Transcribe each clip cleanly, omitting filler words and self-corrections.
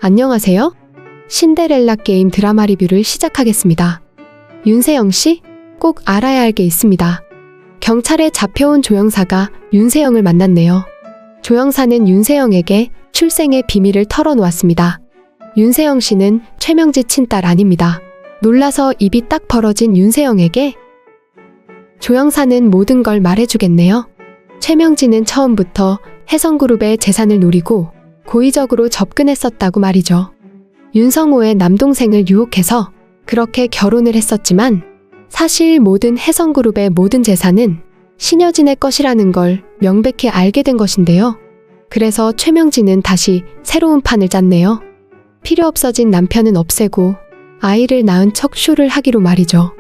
안녕하세요. 신데렐라 게임 드라마 리뷰를 시작하겠습니다. 윤세영 씨, 꼭 알아야 할 게 있습니다. 경찰에 잡혀온 조영사가 윤세영을 만났네요. 조영사는 윤세영에게 출생의 비밀을 털어놓았습니다. 윤세영 씨는 최명지 친딸 아닙니다. 놀라서 입이 딱 벌어진 윤세영에게 조영사는 모든 걸 말해주겠네요. 최명지는 처음부터 혜성그룹의 재산을 노리고 고의적으로 접근했었다고 말이죠. 윤성호의 남동생을 유혹해서 그렇게 결혼을 했었지만 사실 모든 혜성그룹의 모든 재산은 신여진의 것이라는 걸 명백히 알게 된 것인데요. 그래서 최명지는 다시 새로운 판을 짰네요. 필요 없어진 남편은 없애고 아이를 낳은 척 쇼를 하기로 말이죠.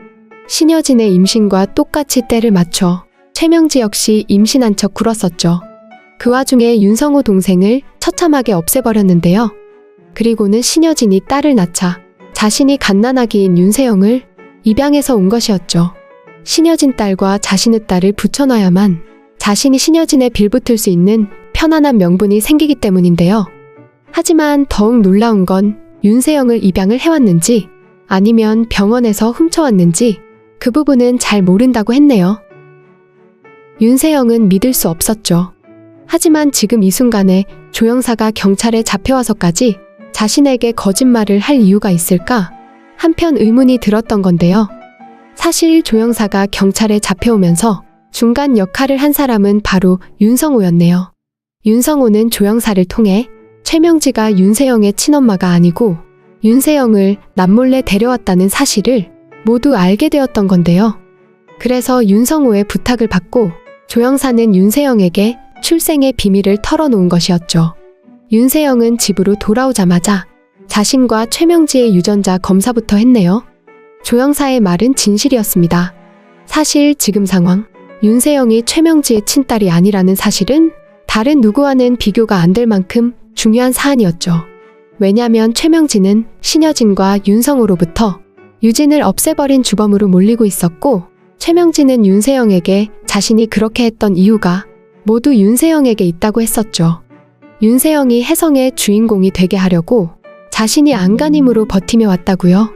신여진의 임신과 똑같이 때를 맞춰 최명지 역시 임신한 척 굴었었죠. 그 와중에 윤성호 동생을 처참하게 없애버렸는데요. 그리고는 신여진이 딸을 낳자 자신이 갓난아기인 윤세영을 입양해서 온 것이었죠. 신여진 딸과 자신의 딸을 붙여놔야만 자신이 신여진에 빌붙을 수 있는 편안한 명분이 생기기 때문인데요. 하지만 더욱 놀라운 건 윤세영을 입양을 해왔는지 아니면 병원에서 훔쳐왔는지 그 부분은 잘 모른다고 했네요. 윤세영은 믿을 수 없었죠. 하지만 지금 이 순간에 조영사가 경찰에 잡혀와서까지 자신에게 거짓말을 할 이유가 있을까? 한편 의문이 들었던 건데요. 사실 조영사가 경찰에 잡혀오면서 중간 역할을 한 사람은 바로 윤성호였네요. 윤성호는 조영사를 통해 최명지가 윤세영의 친엄마가 아니고 윤세영을 남몰래 데려왔다는 사실을 모두 알게 되었던 건데요. 그래서 윤성호의 부탁을 받고 조영사는 윤세영에게 출생의 비밀을 털어놓은 것이었죠. 윤세영은 집으로 돌아오자마자 자신과 최명지의 유전자 검사부터 했네요. 조영사의 말은 진실이었습니다. 사실 지금 상황, 윤세영이 최명지의 친딸이 아니라는 사실은 다른 누구와는 비교가 안 될 만큼 중요한 사안이었죠. 왜냐면 최명지는 신여진과 윤성호로부터 유진을 없애버린 주범으로 몰리고 있었고 최명지는 윤세영에게 자신이 그렇게 했던 이유가 모두 윤세영에게 있다고 했었죠. 윤세영이 혜성의 주인공이 되게 하려고 자신이 안간힘으로 버티며 왔다고요.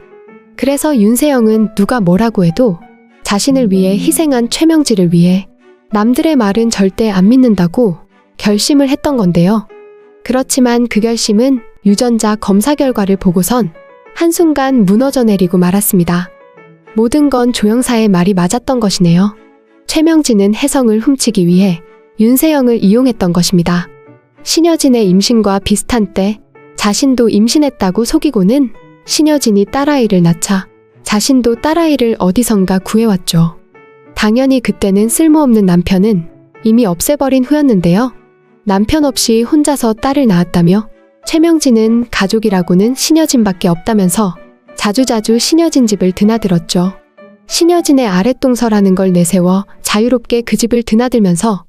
그래서 윤세영은 누가 뭐라고 해도 자신을 위해 희생한 최명지를 위해 남들의 말은 절대 안 믿는다고 결심을 했던 건데요. 그렇지만 그 결심은 유전자 검사 결과를 보고선 한순간 무너져 내리고 말았습니다. 모든 건 조영사의 말이 맞았던 것이네요. 최명지는 혜성을 훔치기 위해 윤세영을 이용했던 것입니다. 신여진의 임신과 비슷한 때 자신도 임신했다고 속이고는 신여진이 딸아이를 낳자 자신도 딸아이를 어디선가 구해왔죠. 당연히 그때는 쓸모없는 남편은 이미 없애버린 후였는데요. 남편 없이 혼자서 딸을 낳았다며 최명지는 가족이라고는 신여진밖에 없다면서 자주자주 신여진 집을 드나들었죠. 신여진의 아랫동서라는 걸 내세워 자유롭게 그 집을 드나들면서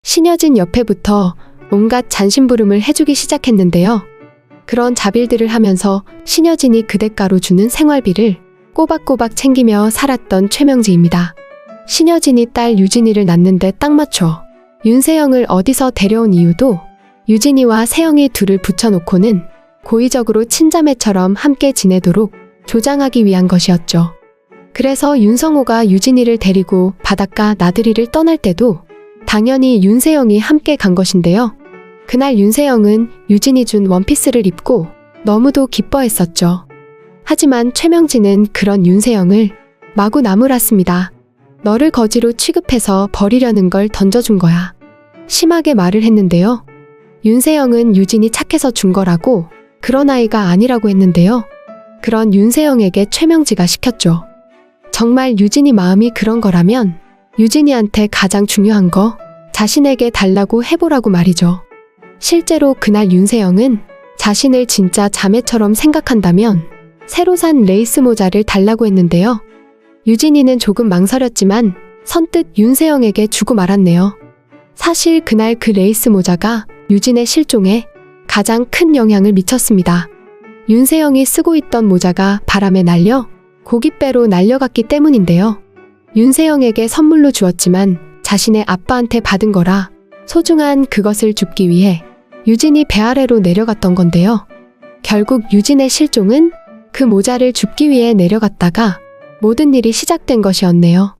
신여진 옆에부터 온갖 잔심부름을 해주기 시작했는데요. 그런 자빌들을 하면서 신여진이 그 대가로 주는 생활비를 꼬박꼬박 챙기며 살았던 최명지입니다. 신여진이 딸 유진이를 낳는데 딱 맞춰 윤세영을 어디서 데려온 이유도 유진이와 세영이 둘을 붙여놓고는 고의적으로 친자매처럼 함께 지내도록 조장하기 위한 것이었죠. 그래서 윤성호가 유진이를 데리고 바닷가 나들이를 떠날 때도 당연히 윤세영이 함께 간 것인데요. 그날 윤세영은 유진이 준 원피스를 입고 너무도 기뻐했었죠. 하지만 최명지는 그런 윤세영을 마구 나무랐습니다. 너를 거지로 취급해서 버리려는 걸 던져준 거야. 심하게 말을 했는데요. 윤세영은 유진이 착해서 준 거라고 그런 아이가 아니라고 했는데요. 그런 윤세영에게 최명지가 시켰죠. 정말 유진이 마음이 그런 거라면 유진이한테 가장 중요한 거 자신에게 달라고 해보라고 말이죠. 실제로 그날 윤세영은 자신을 진짜 자매처럼 생각한다면 새로 산 레이스 모자를 달라고 했는데요. 유진이는 조금 망설였지만 선뜻 윤세영에게 주고 말았네요. 사실 그날 그 레이스 모자가 유진의 실종에 가장 큰 영향을 미쳤습니다. 윤세영이 쓰고 있던 모자가 바람에 날려 고깃배로 날려갔기 때문인데요. 윤세영에게 선물로 주었지만 자신의 아빠한테 받은 거라 소중한 그것을 줍기 위해 유진이 배 아래로 내려갔던 건데요. 결국 유진의 실종은 그 모자를 줍기 위해 내려갔다가 모든 일이 시작된 것이었네요.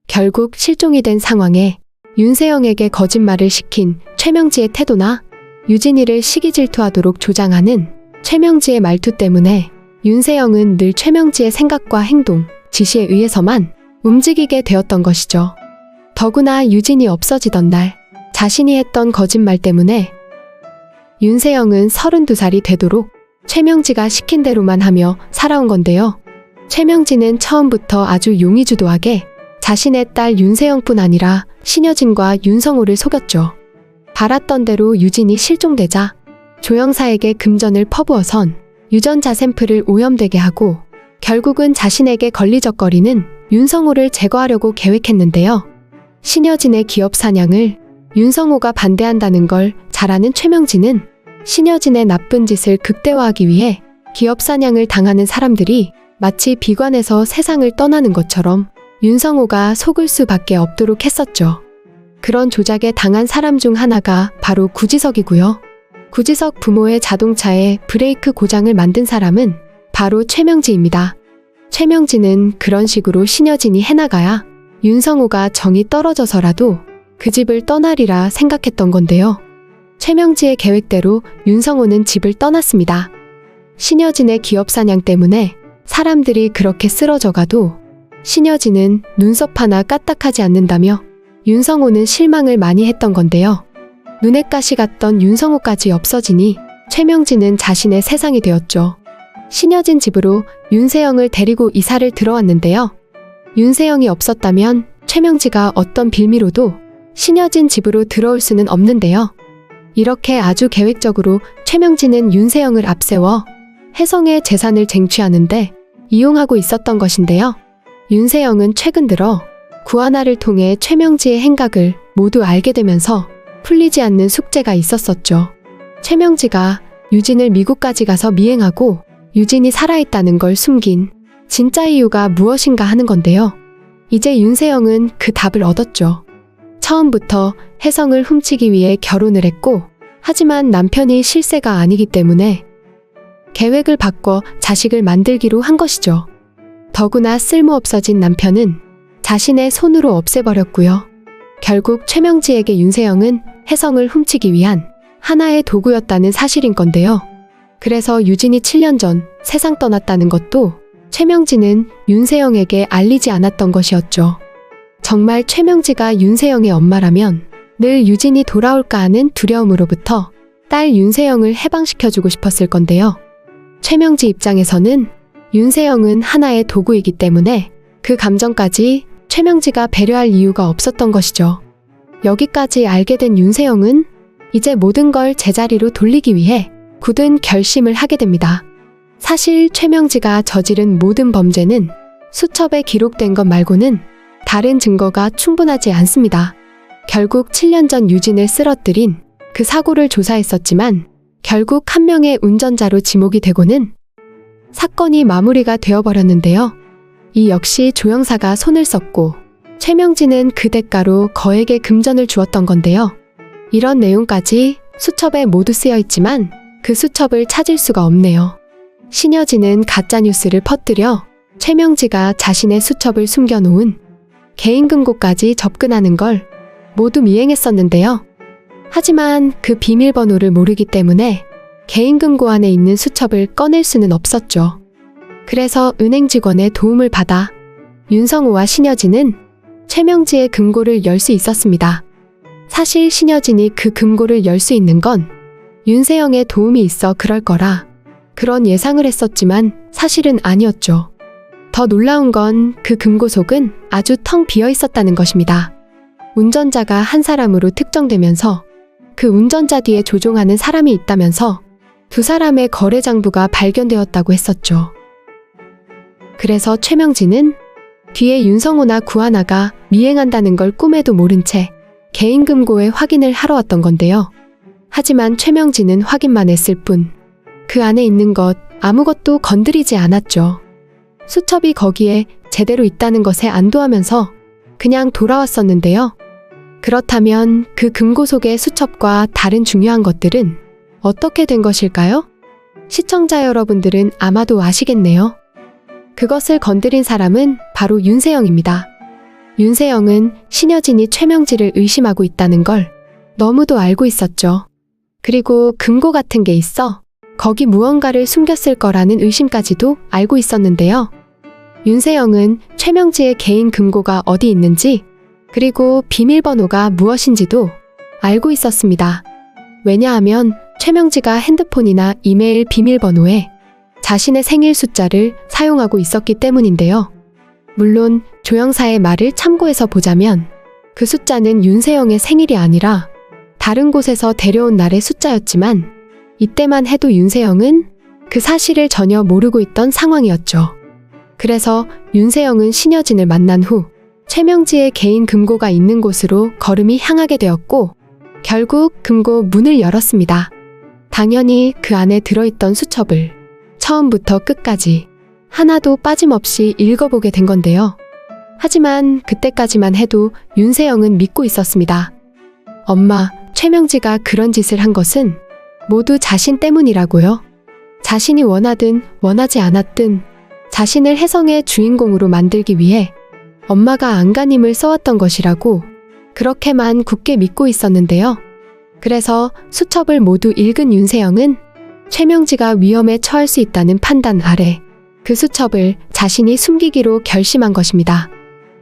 결국 실종이 된 상황에 윤세영에게 거짓말을 시킨 최명지의 태도나 유진이를 시기 질투하도록 조장하는 최명지의 말투 때문에 윤세영은 늘 최명지의 생각과 행동, 지시에 의해서만 움직이게 되었던 것이죠. 더구나 유진이 없어지던 날 자신이 했던 거짓말 때문에 윤세영은 32살이 되도록 최명지가 시킨 대로만 하며 살아온 건데요. 최명지는 처음부터 아주 용의주도하게 자신의 딸 윤세영뿐 아니라 신여진과 윤성호를 속였죠. 바랐던 대로 유진이 실종되자 조영사에게 금전을 퍼부어선 유전자 샘플을 오염되게 하고 결국은 자신에게 걸리적거리는 윤성호를 제거하려고 계획했는데요. 신여진의 기업 사냥을 윤성호가 반대한다는 걸 잘 아는 최명진은 신여진의 나쁜 짓을 극대화하기 위해 기업 사냥을 당하는 사람들이 마치 비관에서 세상을 떠나는 것처럼 윤성호가 속을 수밖에 없도록 했었죠. 그런 조작에 당한 사람 중 하나가 바로 구지석이고요. 구지석 부모의 자동차에 브레이크 고장을 만든 사람은 바로 최명지입니다. 최명지는 그런 식으로 신여진이 해나가야 윤성호가 정이 떨어져서라도 그 집을 떠나리라 생각했던 건데요. 최명지의 계획대로 윤성호는 집을 떠났습니다. 신여진의 기업 사냥 때문에 사람들이 그렇게 쓰러져가도 신여진은 눈썹 하나 까딱하지 않는다며 윤성호는 실망을 많이 했던 건데요. 눈에 가시 갔던 윤성호까지 없어지니 최명진은 자신의 세상이 되었죠. 신여진 집으로 윤세영을 데리고 이사를 들어왔는데요. 윤세영이 없었다면 최명지가 어떤 빌미로도 신여진 집으로 들어올 수는 없는데요. 이렇게 아주 계획적으로 최명진은 윤세영을 앞세워 혜성의 재산을 쟁취하는데 이용하고 있었던 것인데요. 윤세영은 최근 들어 구하나를 통해 최명지의 행각을 모두 알게 되면서 풀리지 않는 숙제가 있었었죠. 최명지가 유진을 미국까지 가서 미행하고 유진이 살아있다는 걸 숨긴 진짜 이유가 무엇인가 하는 건데요. 이제 윤세영은 그 답을 얻었죠. 처음부터 혜성을 훔치기 위해 결혼을 했고 하지만 남편이 실세가 아니기 때문에 계획을 바꿔 자식을 만들기로 한 것이죠. 더구나 쓸모없어진 남편은 자신의 손으로 없애버렸고요. 결국 최명지에게 윤세영은 혜성을 훔치기 위한 하나의 도구였다는 사실인 건데요. 그래서 유진이 7년 전 세상 떠났다는 것도 최명지는 윤세영에게 알리지 않았던 것이었죠. 정말 최명지가 윤세영의 엄마라면 늘 유진이 돌아올까 하는 두려움으로부터 딸 윤세영을 해방시켜주고 싶었을 건데요. 최명지 입장에서는 윤세영은 하나의 도구이기 때문에 그 감정까지 최명지가 배려할 이유가 없었던 것이죠. 여기까지 알게 된 윤세영은 이제 모든 걸 제자리로 돌리기 위해 굳은 결심을 하게 됩니다. 사실 최명지가 저지른 모든 범죄는 수첩에 기록된 것 말고는 다른 증거가 충분하지 않습니다. 결국 7년 전 유진을 쓰러뜨린 그 사고를 조사했었지만 결국 한 명의 운전자로 지목이 되고는 사건이 마무리가 되어버렸는데요. 이 역시 조영사가 손을 썼고 최명진은 그 대가로 거액의 금전을 주었던 건데요. 이런 내용까지 수첩에 모두 쓰여 있지만 그 수첩을 찾을 수가 없네요. 신여진은 가짜뉴스를 퍼뜨려 최명지가 자신의 수첩을 숨겨놓은 개인 금고까지 접근하는 걸 모두 미행했었는데요. 하지만 그 비밀번호를 모르기 때문에 개인 금고 안에 있는 수첩을 꺼낼 수는 없었죠. 그래서 은행 직원의 도움을 받아 윤성호와 신여진은 최명지의 금고를 열 수 있었습니다. 사실 신여진이 그 금고를 열 수 있는 건 윤세영의 도움이 있어 그럴 거라 그런 예상을 했었지만 사실은 아니었죠. 더 놀라운 건 그 금고 속은 아주 텅 비어 있었다는 것입니다. 운전자가 한 사람으로 특정되면서 그 운전자 뒤에 조종하는 사람이 있다면서 두 사람의 거래 장부가 발견되었다고 했었죠. 그래서 최명진은 뒤에 윤성호나 구하나가 미행한다는 걸 꿈에도 모른 채 개인 금고에 확인을 하러 왔던 건데요. 하지만 최명진은 확인만 했을 뿐 그 안에 있는 것 아무것도 건드리지 않았죠. 수첩이 거기에 제대로 있다는 것에 안도하면서 그냥 돌아왔었는데요. 그렇다면 그 금고 속의 수첩과 다른 중요한 것들은 어떻게 된 것일까요? 시청자 여러분들은 아마도 아시겠네요. 그것을 건드린 사람은 바로 윤세영입니다. 윤세영은 신여진이 최명지를 의심하고 있다는 걸 너무도 알고 있었죠. 그리고 금고 같은 게 있어 거기 무언가를 숨겼을 거라는 의심까지도 알고 있었는데요. 윤세영은 최명지의 개인 금고가 어디 있는지 그리고 비밀번호가 무엇인지도 알고 있었습니다. 왜냐하면 최명지가 핸드폰이나 이메일 비밀번호에 자신의 생일 숫자를 사용하고 있었기 때문인데요. 물론 조영사의 말을 참고해서 보자면 그 숫자는 윤세영의 생일이 아니라 다른 곳에서 데려온 날의 숫자였지만 이때만 해도 윤세영은 그 사실을 전혀 모르고 있던 상황이었죠. 그래서 윤세영은 신여진을 만난 후 최명지의 개인 금고가 있는 곳으로 걸음이 향하게 되었고 결국 금고 문을 열었습니다. 당연히 그 안에 들어있던 수첩을 처음부터 끝까지 하나도 빠짐없이 읽어보게 된 건데요. 하지만 그때까지만 해도 윤세영은 믿고 있었습니다. 엄마, 최명지가 그런 짓을 한 것은 모두 자신 때문이라고요. 자신이 원하든 원하지 않았든 자신을 혜성의 주인공으로 만들기 위해 엄마가 안간힘을 써왔던 것이라고 그렇게만 굳게 믿고 있었는데요. 그래서 수첩을 모두 읽은 윤세영은 최명지가 위험에 처할 수 있다는 판단 아래 그 수첩을 자신이 숨기기로 결심한 것입니다.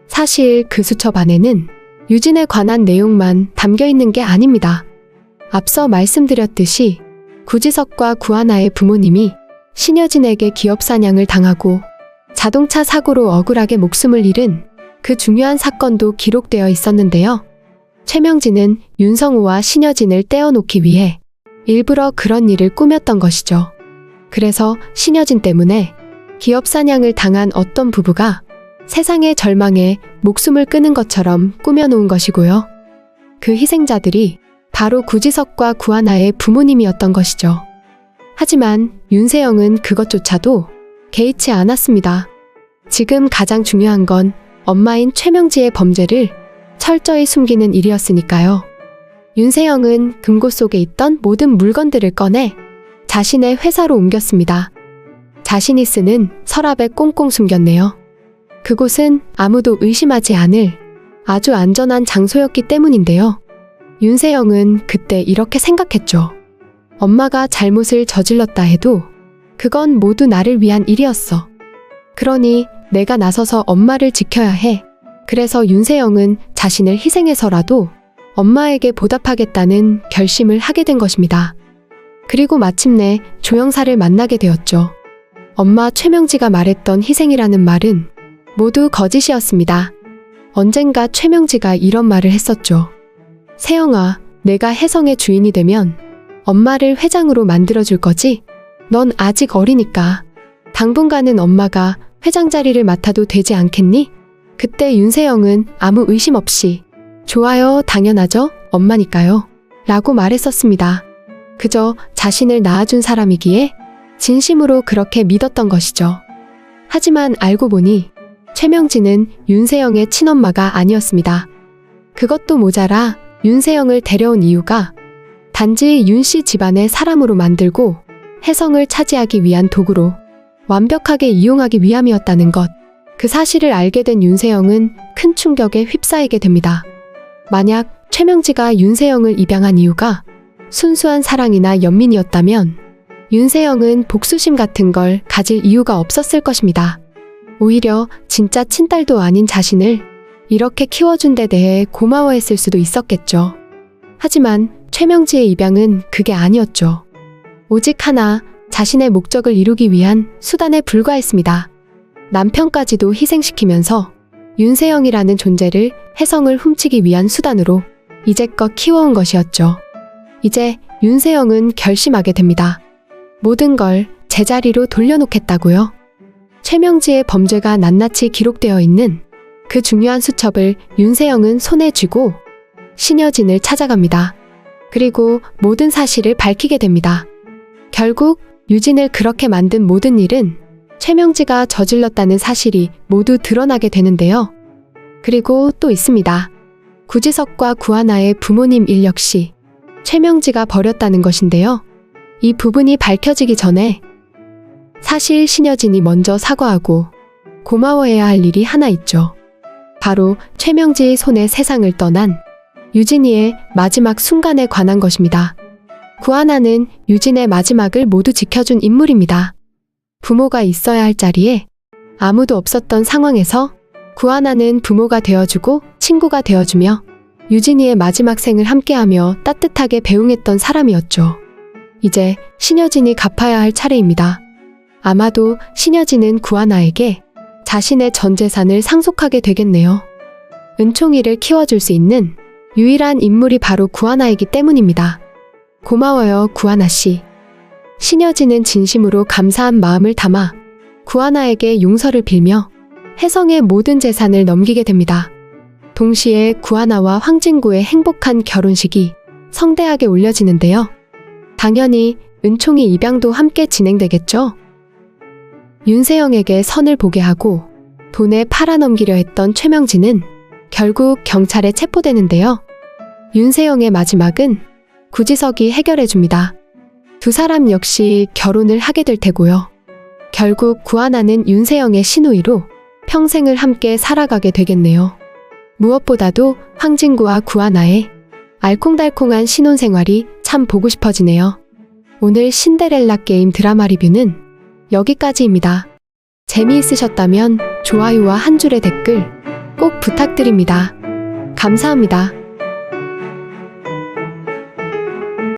사실 그 수첩 안에는 유진에 관한 내용만 담겨 있는 게 아닙니다. 앞서 말씀드렸듯이 구지석과 구하나의 부모님이 신여진에게 기업 사냥을 당하고 자동차 사고로 억울하게 목숨을 잃은 그 중요한 사건도 기록되어 있었는데요. 최명진은 윤성우와 신여진을 떼어놓기 위해 일부러 그런 일을 꾸몄던 것이죠. 그래서 신여진 때문에 기업 사냥을 당한 어떤 부부가 세상의 절망에 목숨을 끊은 것처럼 꾸며놓은 것이고요. 그 희생자들이 바로 구지석과 구하나의 부모님이었던 것이죠. 하지만 윤세영은 그것조차도 개의치 않았습니다. 지금 가장 중요한 건 엄마인 최명지의 범죄를 철저히 숨기는 일이었으니까요. 윤세영은 금고 속에 있던 모든 물건들을 꺼내 자신의 회사로 옮겼습니다. 자신이 쓰는 서랍에 꽁꽁 숨겼네요. 그곳은 아무도 의심하지 않을 아주 안전한 장소였기 때문인데요. 윤세영은 그때 이렇게 생각했죠. 엄마가 잘못을 저질렀다 해도 그건 모두 나를 위한 일이었어. 그러니 내가 나서서 엄마를 지켜야 해. 그래서 윤세영은 자신을 희생해서라도 엄마에게 보답하겠다는 결심을 하게 된 것입니다. 그리고 마침내 조영사를 만나게 되었죠. 엄마 최명지가 말했던 희생이라는 말은 모두 거짓이었습니다. 언젠가 최명지가 이런 말을 했었죠. 세영아, 내가 혜성의 주인이 되면 엄마를 회장으로 만들어줄 거지? 넌 아직 어리니까. 당분간은 엄마가 회장 자리를 맡아도 되지 않겠니? 그때 윤세영은 아무 의심 없이 좋아요, 당연하죠. 엄마니까요. 라고 말했었습니다. 그저 자신을 낳아준 사람이기에 진심으로 그렇게 믿었던 것이죠. 하지만 알고 보니 최명진은 윤세영의 친엄마가 아니었습니다. 그것도 모자라 윤세영을 데려온 이유가 단지 윤씨 집안의 사람으로 만들고 혜성을 차지하기 위한 도구로 완벽하게 이용하기 위함이었다는 것. 그 사실을 알게 된 윤세영은 큰 충격에 휩싸이게 됩니다. 만약 최명지가 윤세영을 입양한 이유가 순수한 사랑이나 연민이었다면 윤세영은 복수심 같은 걸 가질 이유가 없었을 것입니다. 오히려 진짜 친딸도 아닌 자신을 이렇게 키워준 데 대해 고마워했을 수도 있었겠죠. 하지만 최명지의 입양은 그게 아니었죠. 오직 하나, 자신의 목적을 이루기 위한 수단에 불과했습니다. 남편까지도 희생시키면서 윤세영이라는 존재를 혜성을 훔치기 위한 수단으로 이제껏 키워온 것이었죠. 이제 윤세영은 결심하게 됩니다. 모든 걸 제자리로 돌려놓겠다고요. 최명지의 범죄가 낱낱이 기록되어 있는 그 중요한 수첩을 윤세영은 손에 쥐고 신여진을 찾아갑니다. 그리고 모든 사실을 밝히게 됩니다. 결국 유진을 그렇게 만든 모든 일은 최명지가 저질렀다는 사실이 모두 드러나게 되는데요. 그리고 또 있습니다. 구지석과 구하나의 부모님 일 역시 최명지가 벌였다는 것인데요. 이 부분이 밝혀지기 전에 사실 신여진이 먼저 사과하고 고마워해야 할 일이 하나 있죠. 바로 최명지의 손에 세상을 떠난 유진이의 마지막 순간에 관한 것입니다. 구하나는 유진의 마지막을 모두 지켜준 인물입니다. 부모가 있어야 할 자리에 아무도 없었던 상황에서 구하나는 부모가 되어주고 친구가 되어주며 유진이의 마지막 생을 함께하며 따뜻하게 배웅했던 사람이었죠. 이제 신여진이 갚아야 할 차례입니다. 아마도 신여진은 구하나에게 자신의 전 재산을 상속하게 되겠네요. 은총이를 키워줄 수 있는 유일한 인물이 바로 구하나이기 때문입니다. 고마워요, 구하나 씨. 신여진은 진심으로 감사한 마음을 담아 구하나에게 용서를 빌며 혜성의 모든 재산을 넘기게 됩니다. 동시에 구하나와 황진구의 행복한 결혼식이 성대하게 올려지는데요. 당연히 은총이 입양도 함께 진행되겠죠. 윤세영에게 선을 보게 하고 돈에 팔아넘기려 했던 최명진은 결국 경찰에 체포되는데요. 윤세영의 마지막은 구지석이 해결해줍니다. 두 사람 역시 결혼을 하게 될 테고요. 결국 구하나는 윤세영의 시누이로 평생을 함께 살아가게 되겠네요. 무엇보다도 황진구와 구하나의 알콩달콩한 신혼생활이 참 보고 싶어지네요. 오늘 신데렐라 게임 드라마 리뷰는 여기까지입니다. 재미있으셨다면 좋아요와 한 줄의 댓글 꼭 부탁드립니다. 감사합니다.